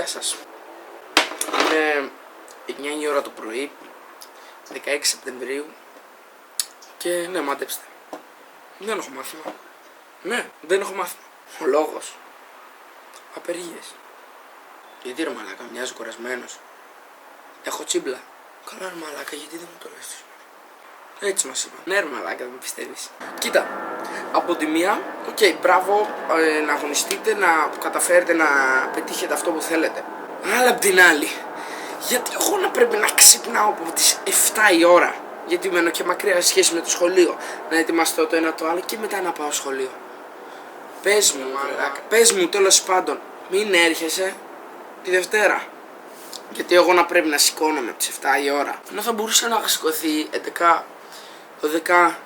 σας. Είναι 9 η ώρα το πρωί, 16 Σεπτεμβρίου και ναι, μαντέψτε. Δεν έχω μάθημα. Ναι, δεν έχω μάθημα. Ο λόγος. Απεργίες. Γιατί ρε μαλάκα, μοιάζω κουρασμένος. Έχω τσίμπλα. Καλά ρε μαλάκα, γιατί δεν μου το λες? Έτσι μας είπα. Ναι ρε μαλάκα, δεν με πιστεύεις. Κοίτα, από τη μία, μπράβο, να αγωνιστείτε, να καταφέρετε να πετύχετε αυτό που θέλετε. Αλλά απ' την άλλη, γιατί εγώ να πρέπει να ξυπνάω από τις 7 η ώρα? Γιατί μένω και μακριά σχέση με το σχολείο. Να ετοιμαστώ το ένα το άλλο και μετά να πάω σχολείο. Πες μου μαλάκα, πες μου τέλος πάντων, μην έρχεσαι τη Δευτέρα. Γιατί εγώ να πρέπει να σηκώνομαι από τις 7 η ώρα. Ενώ θα μπορούσα να σηκωθεί 11, 12.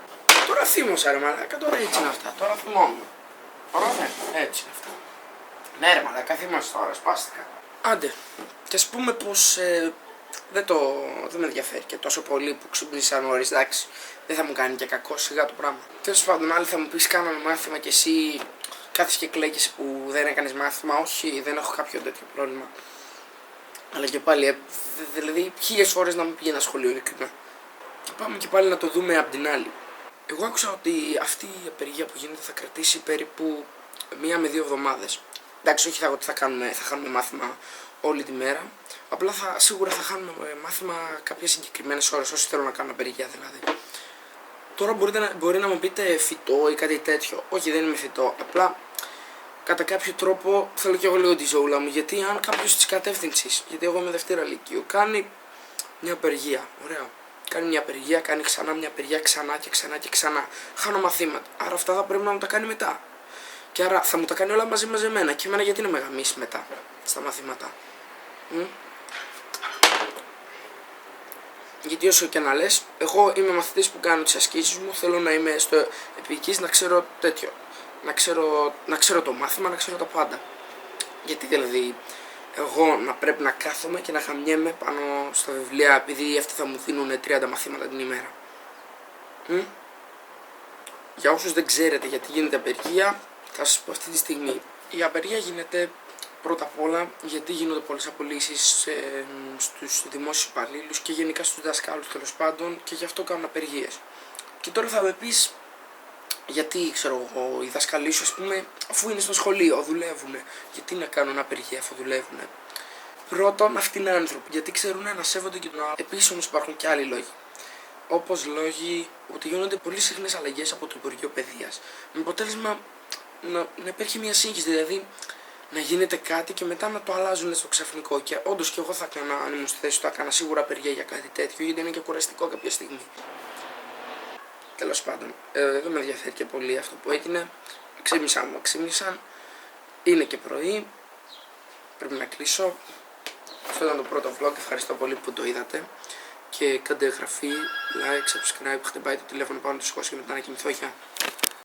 Τώρα θύμωσα ρε μαλάκα, τώρα έτσι είναι αυτά. Τώρα θυμόμουν. Ωραία, έτσι είναι αυτά. Ναι ρε μαλάκα, θύμωσα τώρα, σπάστηκα. Άντε, και ας πούμε πως δεν με ενδιαφέρει και τόσο πολύ που ξυπνήσα νωρίς, εντάξει. Δεν θα μου κάνει και κακό σιγά το πράγμα. Τέλος πάντων, άλλοι θα μου πεις κάναμε μάθημα και εσύ κάθεσαι και κλαίγεσαι που δεν έκανες μάθημα. Όχι, δεν έχω κάποιο τέτοιο πρόβλημα. Αλλά και πάλι, δηλαδή 1000 φορές να μην πήγαινα σχολείο, ειλικρινά. Και πάμε και πάλι να το δούμε απ' την άλλη. Εγώ άκουσα ότι αυτή η απεργία που γίνεται θα κρατήσει περίπου 1 με 2 εβδομάδες. Εντάξει, όχι ότι θα χάνουμε μάθημα όλη τη μέρα. Απλά σίγουρα θα χάνουμε μάθημα κάποιες συγκεκριμένες ώρες, όσοι θέλουν να κάνουν απεργία δηλαδή. Τώρα μπορεί να μου πείτε φυτό ή κάτι τέτοιο. Όχι, δεν είμαι φυτό. Απλά κατά κάποιο τρόπο θέλω και εγώ λίγο τη ζωούλα μου. Γιατί αν κάποιος της κατεύθυνσης, γιατί εγώ είμαι Δευτέρα Λυκείου, κάνει μια απεργία. Ωραία. Κάνει μια απεργία, κάνει ξανά μια απεργία, ξανά και ξανά και ξανά. Χάνω μαθήματα. Άρα αυτά θα πρέπει να μου τα κάνει μετά. Και άρα θα μου τα κάνει όλα μαζεμένα. Και εμένα γιατί να με γαμίσει μετά στα μαθήματα. Γιατί όσο και να λες, εγώ είμαι μαθητής που κάνω τις ασκήσεις μου. Θέλω να είμαι στο επικής, να ξέρω τέτοιο. Να ξέρω το μάθημα, να ξέρω τα πάντα. Γιατί δηλαδή εγώ να πρέπει να κάθομαι και να χαμιέμαι πάνω στα βιβλία επειδή αυτοί θα μου δίνουν 30 μαθήματα την ημέρα. Για όσους δεν ξέρετε γιατί γίνεται απεργία, θα σας πω αυτή τη στιγμή. Η απεργία γίνεται πρώτα απ' όλα γιατί γίνονται πολλές απολύσεις στους δημόσιους υπαλλήλους και γενικά στους δασκάλους τέλος πάντων και γι' αυτό κάνουν απεργίες. Και τώρα θα με πεις, γιατί ξέρω εγώ, οι δασκαλοί σου, ας πούμε, αφού είναι στο σχολείο, δουλεύουν, γιατί να κάνουν απεργία αφού δουλεύουν? Πρώτον, αυτοί είναι άνθρωποι, γιατί ξέρουν να σέβονται και τον άλλο. Επίσης όμως υπάρχουν και άλλοι λόγοι. Όπως λόγοι ότι γίνονται πολύ συχνές αλλαγές από το Υπουργείο Παιδείας. Με αποτέλεσμα να υπάρχει μια σύγχυση, δηλαδή να γίνεται κάτι και μετά να το αλλάζουν στο ξαφνικό. Και όντως και εγώ θα έκανα, αν ήμουν στη θέση του, θα έκανα σίγουρα απεργία για κάτι τέτοιο, γιατί είναι και κουραστικό κάποια στιγμή. Τέλος πάντων, δεν με ενδιαφέρει και πολύ αυτό που έγινε. Ξύπνησαν. Είναι και πρωί. Πρέπει να κλείσω. Αυτό ήταν το πρώτο vlog. Ευχαριστώ πολύ που το είδατε. Και κάντε εγγραφή, like, subscribe, χτυπάει το τηλέφωνο πάνω του σηκώσει και μετά να κοιμηθώ. Γεια.